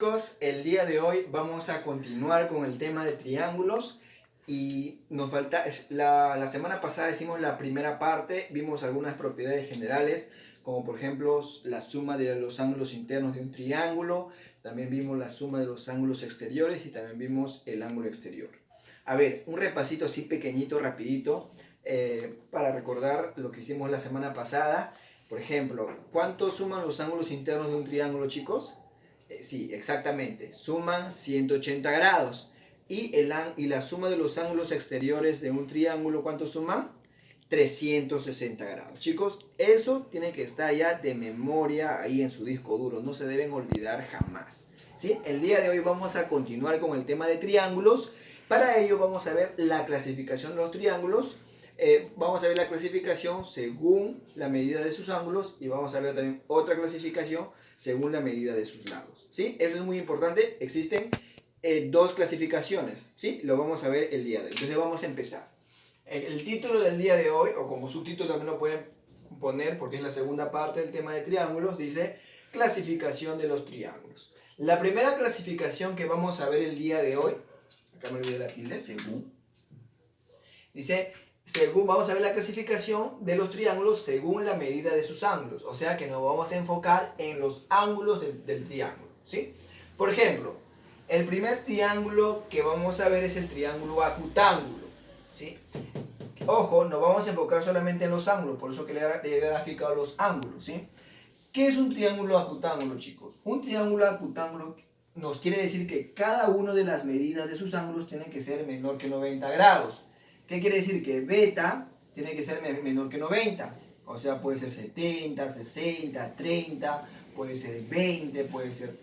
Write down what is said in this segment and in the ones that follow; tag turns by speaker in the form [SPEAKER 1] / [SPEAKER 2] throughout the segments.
[SPEAKER 1] Chicos, el día de hoy vamos a continuar con el tema de triángulos y nos falta, la semana pasada hicimos la primera parte, vimos algunas propiedades generales, como por ejemplo la suma de los ángulos internos de un triángulo, también vimos la suma de los ángulos exteriores y también vimos el ángulo exterior. A ver, un repasito así pequeñito, rapidito, para recordar lo que hicimos la semana pasada. Por ejemplo, ¿cuánto suman los ángulos internos de un triángulo, chicos? Sí, exactamente. Suman 180 grados. Y la suma de los ángulos exteriores de un triángulo, ¿cuánto suma? 360 grados. Chicos, eso tiene que estar ya de memoria ahí en su disco duro. No se deben olvidar jamás. ¿Sí? El día de hoy vamos a continuar con el tema de triángulos. Para ello vamos a ver la clasificación de los triángulos. Vamos a ver la clasificación según la medida de sus ángulos y vamos a ver también otra clasificación según la medida de sus lados. ¿Sí? Eso es muy importante. Existen dos clasificaciones. ¿Sí? Lo vamos a ver el día de hoy. Entonces vamos a empezar. El título del día de hoy, o como subtítulo también lo pueden poner porque es la segunda parte del tema de triángulos, dice clasificación de los triángulos. La primera clasificación que vamos a ver el día de hoy, acá me olvidé la tilde, según, dice vamos a ver la clasificación de los triángulos según la medida de sus ángulos. O sea que nos vamos a enfocar en los ángulos del triángulo. ¿Sí? Por ejemplo, el primer triángulo que vamos a ver es el triángulo acutángulo. ¿Sí? Ojo, nos vamos a enfocar solamente en los ángulos, por eso que le he graficado los ángulos. ¿Sí? ¿Qué es un triángulo acutángulo, chicos? Un triángulo acutángulo nos quiere decir que cada una de las medidas de sus ángulos tiene que ser menor que 90 grados. ¿Qué quiere decir? Que beta tiene que ser menor que 90. O sea, puede ser 70, 60, 30, puede ser 20, puede ser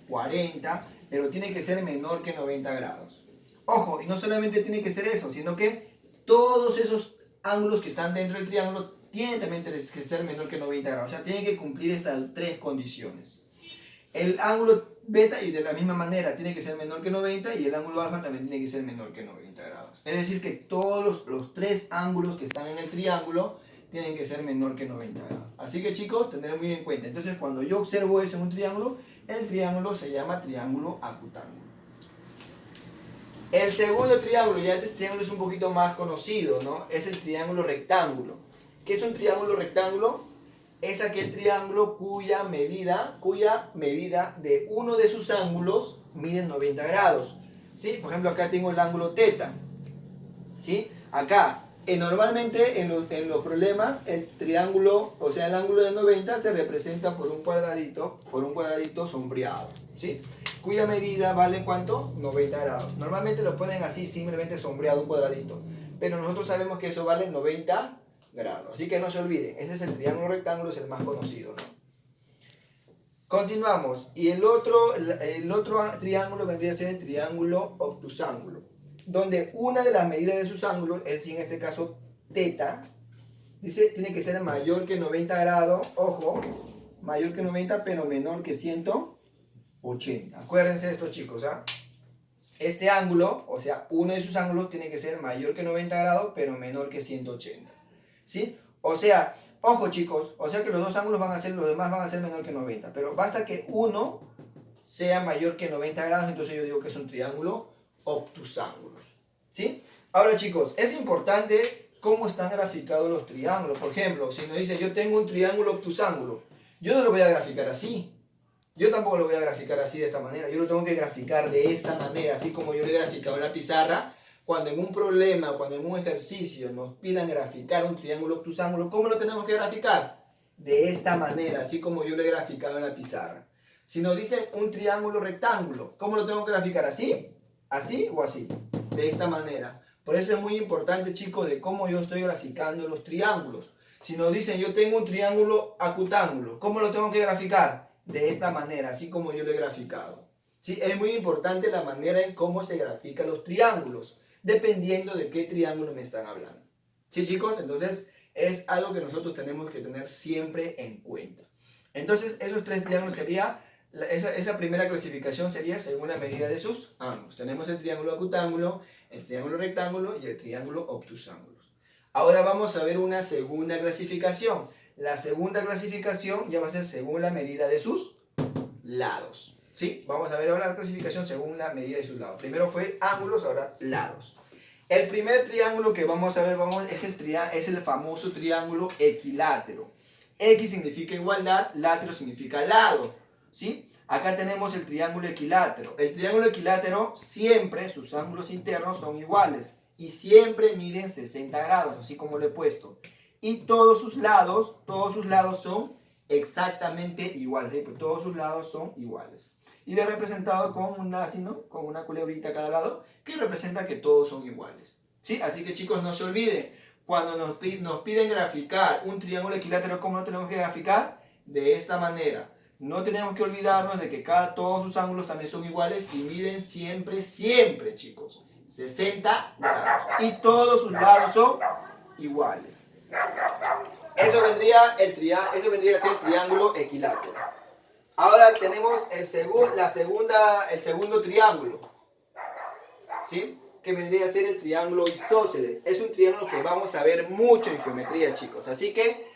[SPEAKER 1] 40, pero tiene que ser menor que 90 grados. Ojo, y no solamente tiene que ser eso, sino que todos esos ángulos que están dentro del triángulo tienen también que ser menor que 90 grados. O sea, tienen que cumplir estas tres condiciones. El ángulo beta, y de la misma manera, tiene que ser menor que 90 y el ángulo alfa también tiene que ser menor que 90 grados. Es decir, que todos los tres ángulos que están en el triángulo tienen que ser menor que 90 grados. Así que, chicos, tener muy en cuenta. Entonces, cuando yo observo eso en un triángulo, el triángulo se llama triángulo acutángulo. El segundo triángulo, ya este triángulo es un poquito más conocido, ¿no? Es el triángulo rectángulo. ¿Qué es un triángulo rectángulo? Es aquel triángulo cuya medida de uno de sus ángulos mide 90 grados. ¿Sí? Por ejemplo, acá tengo el ángulo teta. ¿Sí? Acá, normalmente en los problemas, el triángulo, o sea, el ángulo de 90 se representa por un cuadradito sombreado. ¿Sí? Cuya medida vale ¿cuánto? 90 grados. Normalmente lo ponen así, simplemente sombreado, un cuadradito. Pero nosotros sabemos que eso vale 90 grados. Así que no se olviden, ese es el triángulo rectángulo, es el más conocido, ¿no? Continuamos. Y el otro triángulo vendría a ser el triángulo obtusángulo, donde una de las medidas de sus ángulos, es decir, en este caso teta, dice, tiene que ser mayor que 90 grados, ojo, mayor que 90 pero menor que 180. Acuérdense de estos, chicos, ¿ah? Este ángulo, o sea, uno de sus ángulos tiene que ser mayor que 90 grados pero menor que 180. ¿Sí? O sea, ojo, chicos, o sea que los dos ángulos los demás van a ser menor que 90, pero basta que uno sea mayor que 90 grados, entonces yo digo que es un triángulo obtusángulos. ¿Sí? Ahora, chicos, es importante cómo están graficados los triángulos. Por ejemplo, si nos dice yo tengo un triángulo obtusángulo, yo no lo voy a graficar así. Yo tampoco lo voy a graficar así de esta manera. Yo lo tengo que graficar de esta manera, así como yo lo he graficado en la pizarra. Cuando en un problema, cuando en un ejercicio nos pidan graficar un triángulo obtusángulo, ¿cómo lo tenemos que graficar? De esta manera, así como yo lo he graficado en la pizarra. Si nos dicen un triángulo rectángulo, ¿cómo lo tengo que graficar? ¿Así? ¿Así o así? De esta manera. Por eso es muy importante, chicos, de cómo yo estoy graficando los triángulos. Si nos dicen yo tengo un triángulo acutángulo, ¿cómo lo tengo que graficar? De esta manera, así como yo lo he graficado. ¿Sí? Es muy importante la manera en cómo se grafican los triángulos, dependiendo de qué triángulo me están hablando. ¿Sí, chicos? Entonces, es algo que nosotros tenemos que tener siempre en cuenta. Entonces, esos tres triángulos sería, esa primera clasificación sería según la medida de sus ángulos. Tenemos el triángulo acutángulo, el triángulo rectángulo y el triángulo obtusángulo. Ahora vamos a ver una segunda clasificación. La segunda clasificación ya va a ser según la medida de sus lados. ¿Sí? Vamos a ver ahora la clasificación según la medida de sus lados. Primero fue ángulos, ahora lados. El primer triángulo que vamos a ver es el famoso triángulo equilátero. X significa igualdad, látero significa lado. ¿Sí? Acá tenemos el triángulo equilátero. El triángulo equilátero siempre sus ángulos internos son iguales y siempre miden 60 grados, así como lo he puesto. Y todos sus lados son exactamente iguales. ¿Sí? Pues todos sus lados son iguales. Y lo he representado con con una culebrita a cada lado que representa que todos son iguales. ¿Sí? Así que chicos, no se olviden, cuando nos piden graficar un triángulo equilátero, ¿cómo lo tenemos que graficar? De esta manera. No tenemos que olvidarnos de que todos sus ángulos también son iguales y miden siempre, chicos, 60 grados. Y todos sus lados son iguales. Eso vendría a ser el triángulo equilátero. Ahora tenemos el segundo triángulo, ¿sí? Que vendría a ser el triángulo isósceles. Es un triángulo que vamos a ver mucho en geometría, chicos. Así que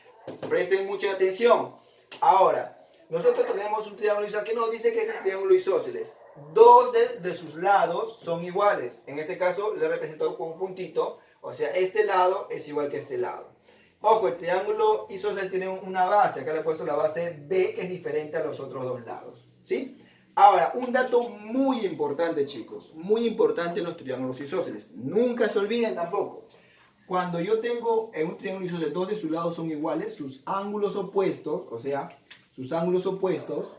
[SPEAKER 1] presten mucha atención. Ahora, nosotros tenemos un triángulo isósceles que nos dice que es el triángulo isósceles. Dos de sus lados son iguales. En este caso lo he representado con un puntito. O sea, este lado es igual que este lado. Ojo, el triángulo isósceles tiene una base. Acá le he puesto la base B, que es diferente a los otros dos lados. ¿Sí? Ahora, un dato muy importante, chicos. Muy importante en los triángulos isósceles. Nunca se olviden tampoco. Cuando yo tengo en un triángulo isósceles dos de sus lados son iguales, sus ángulos opuestos, o sea, sus ángulos opuestos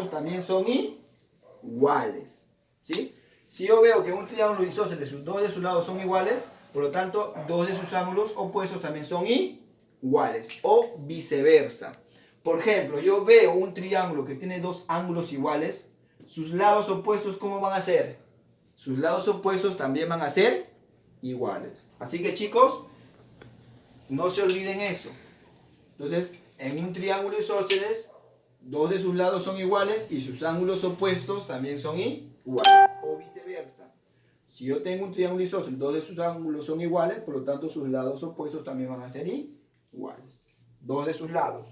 [SPEAKER 1] también son iguales. ¿Sí? Si yo veo que un triángulo isósceles, dos de sus lados son iguales, por lo tanto, dos de sus ángulos opuestos también son iguales. O viceversa. Por ejemplo, yo veo un triángulo que tiene dos ángulos iguales. Sus lados opuestos, ¿cómo van a ser? Sus lados opuestos también van a ser iguales. Así que chicos, no se olviden eso. Entonces, en un triángulo isósceles, dos de sus lados son iguales y sus ángulos opuestos también son iguales. O viceversa. Si yo tengo un triángulo isósceles, dos de sus ángulos son iguales, por lo tanto sus lados opuestos también van a ser iguales. Dos de sus lados.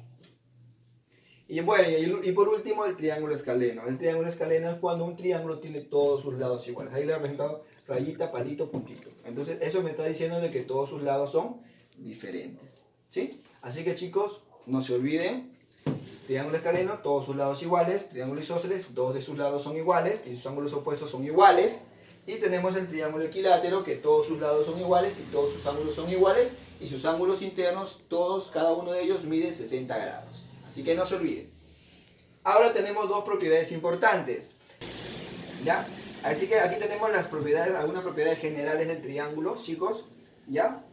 [SPEAKER 1] Y bueno, y por último el triángulo escaleno. El triángulo escaleno es cuando un triángulo tiene todos sus lados iguales. Ahí le he representado rayita, palito, puntito. Entonces eso me está diciendo de que todos sus lados son diferentes. ¿Sí? Así que chicos, no se olviden. Triángulo escaleno, todos sus lados iguales. Triángulo isósceles, dos de sus lados son iguales y sus ángulos opuestos son iguales. Y tenemos el triángulo equilátero, que todos sus lados son iguales y todos sus ángulos son iguales. Y sus ángulos internos, cada uno de ellos mide 60 grados. Así que no se olviden. Ahora tenemos dos propiedades importantes. ¿Ya? Así que aquí tenemos algunas propiedades generales del triángulo, chicos. ¿Ya?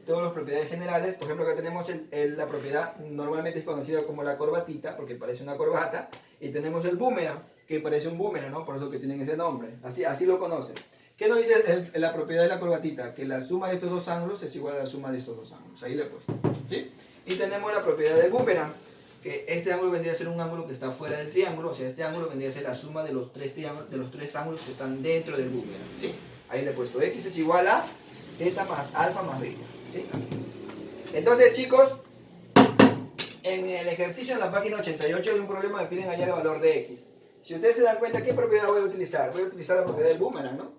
[SPEAKER 1] Todas las propiedades generales. Por ejemplo, acá tenemos la propiedad, normalmente es conocida como la corbatita, porque parece una corbata. Y tenemos el boomerang, que parece un boomerang, ¿no? Por eso que tienen ese nombre. Así lo conocen. ¿Qué nos dice la propiedad de la corbatita? Que la suma de estos dos ángulos es igual a la suma de estos dos ángulos. Ahí le he puesto. ¿Sí? Y tenemos la propiedad del boomerang, que este ángulo vendría a ser un ángulo que está fuera del triángulo. O sea, este ángulo vendría a ser la suma de los tres ángulos que están dentro del boomerang. ¿Sí? Ahí le he puesto x es igual a θ más alfa más beta. ¿Sí? Entonces, chicos, en el ejercicio en la página 88 hay un problema, me piden hallar el valor de x. Si ustedes se dan cuenta, ¿qué propiedad voy a utilizar? Voy a utilizar la propiedad del boomerang, ¿no?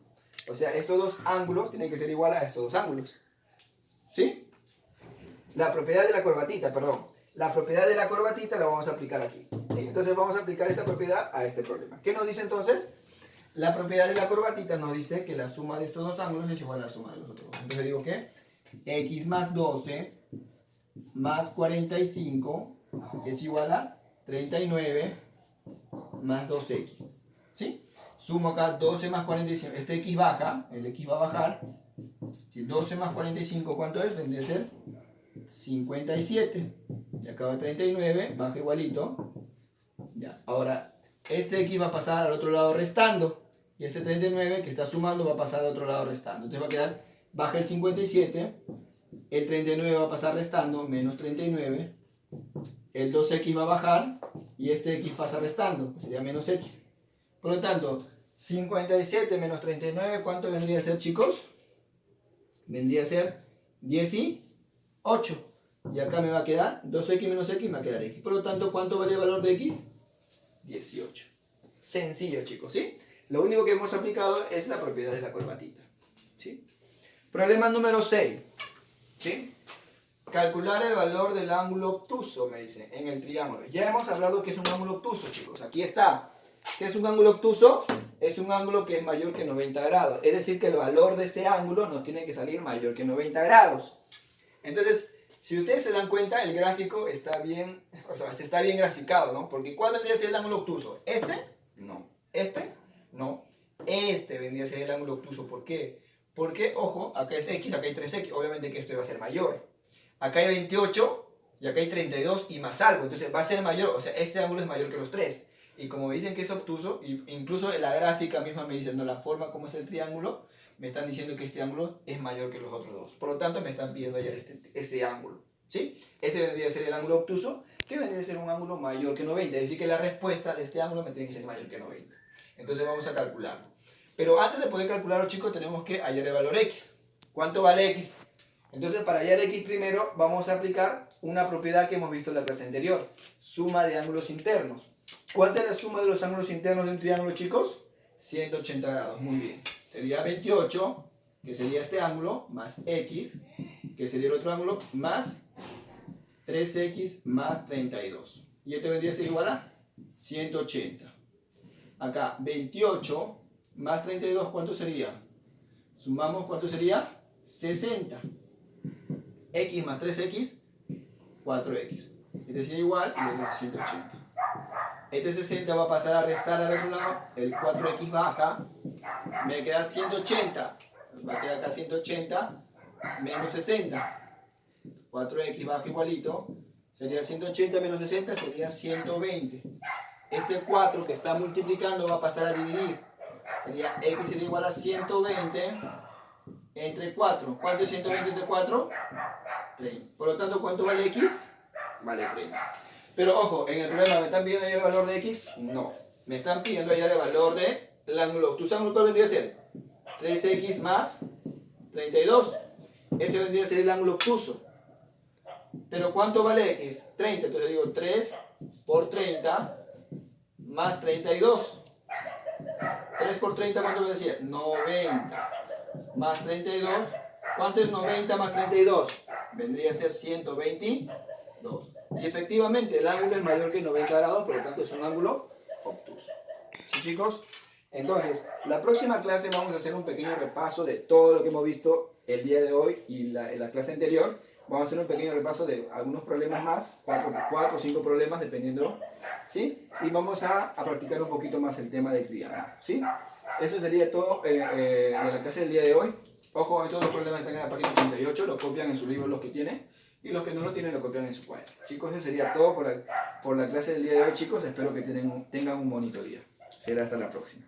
[SPEAKER 1] O sea, estos dos ángulos tienen que ser iguales a estos dos ángulos. ¿Sí? La propiedad de la corbatita, perdón. La propiedad de la corbatita la vamos a aplicar aquí. ¿Sí? Entonces vamos a aplicar esta propiedad a este problema. ¿Qué nos dice entonces? La propiedad de la corbatita nos dice que la suma de estos dos ángulos es igual a la suma de los otros dos. Entonces digo que x más 12 más 45 es igual a 39 más 2x. ¿Sí? Sumo acá 12 más 45. Este x baja, el x va a bajar. Si 12 más 45, ¿cuánto es? Vendría a ser 57. Y acá va 39, baja igualito. Ya. Ahora, este x va a pasar al otro lado restando. Y este 39 que está sumando va a pasar al otro lado restando. Entonces va a quedar, baja el 57. El 39 va a pasar restando, menos 39. El 2x va a bajar y este x pasa restando, sería menos x. Por lo tanto, 57 menos 39, ¿cuánto vendría a ser, chicos? Vendría a ser 18. Y acá me va a quedar 2x menos x, me va a quedar x. Por lo tanto, ¿cuánto vale el valor de x? 18. Sencillo, chicos, ¿sí? Lo único que hemos aplicado es la propiedad de la corbatita, ¿sí? Problema número 6, ¿sí? Calcular el valor del ángulo obtuso, me dice, en el triángulo. Ya hemos hablado que es un ángulo obtuso, chicos. Aquí está. ¿Qué es un ángulo obtuso? Es un ángulo que es mayor que 90 grados. Es decir, que el valor de ese ángulo nos tiene que salir mayor que 90 grados. Entonces, si ustedes se dan cuenta, el gráfico está bien, o sea, está bien graficado, ¿no? Porque ¿cuál vendría a ser el ángulo obtuso? ¿Este? No. ¿Este? No. Este vendría a ser el ángulo obtuso. ¿Por qué? Porque, ojo, acá es X, acá hay 3X. Obviamente que esto va a ser mayor. Acá hay 28 y acá hay 32 y más algo. Entonces va a ser mayor, o sea, este ángulo es mayor que los 3. Y como me dicen que es obtuso, incluso la gráfica misma me dice, no, la forma como está el triángulo, me están diciendo que este ángulo es mayor que los otros dos. Por lo tanto, me están pidiendo ya este ángulo, ¿sí? Ese vendría a ser el ángulo obtuso, que vendría a ser un ángulo mayor que 90. Es decir, que la respuesta de este ángulo me tiene que ser mayor que 90. Entonces vamos a calcularlo. Pero antes de poder calcularlo, chicos, tenemos que hallar el valor X. ¿Cuánto vale X? Entonces, para hallar X primero, vamos a aplicar una propiedad que hemos visto en la clase anterior. Suma de ángulos internos. ¿Cuánta es la suma de los ángulos internos de un triángulo, chicos? 180 grados, muy bien. Sería 28, que sería este ángulo, más X, que sería el otro ángulo, más 3X más 32. Y este vendría a ser igual a 180. Acá, 28 más 32, ¿cuánto sería? Sumamos, ¿cuánto sería? 60. X más 3X, 4X. Este sería igual a 180. Este 60 va a pasar a restar al otro lado. El 4X va acá. Me queda 180. Va a quedar acá 180 menos 60. 4X baja igualito. Sería 180 menos 60, sería 120. Este 4 que está multiplicando va a pasar a dividir. Sería X sería igual a 120 entre 4. ¿Cuánto es 120 entre 4? 30. Por lo tanto, ¿cuánto vale X? Vale 30. Pero ojo, en el problema, ¿me están pidiendo hallar el valor de X? No. Me están pidiendo hallar el valor del ángulo obtuso. ¿Ángulo cuál vendría a ser? 3X más 32. Ese vendría a ser el ángulo obtuso. Pero ¿cuánto vale X? 30. Entonces digo 3 por 30 más 32. 3 por 30, ¿cuánto me decía? 90. Más 32. ¿Cuánto es 90 más 32? Vendría a ser 122. Y efectivamente el ángulo es mayor que 90 grados, por lo tanto es un ángulo obtuso. ¿Sí, chicos? Entonces, la próxima clase vamos a hacer un pequeño repaso de todo lo que hemos visto el día de hoy y en la clase anterior. Vamos a hacer un pequeño repaso de algunos problemas más, 4 o 5 problemas dependiendo, ¿sí? Y vamos a practicar un poquito más el tema del triángulo, ¿sí? Eso sería todo de la clase del día de hoy. Ojo, estos dos problemas están en la página 38, los copian en su libro los que tienen, y los que no lo tienen lo copian en su cuaderno. Chicos, eso sería todo por la clase del día de hoy, chicos. Espero que tengan un bonito día. Será hasta la próxima.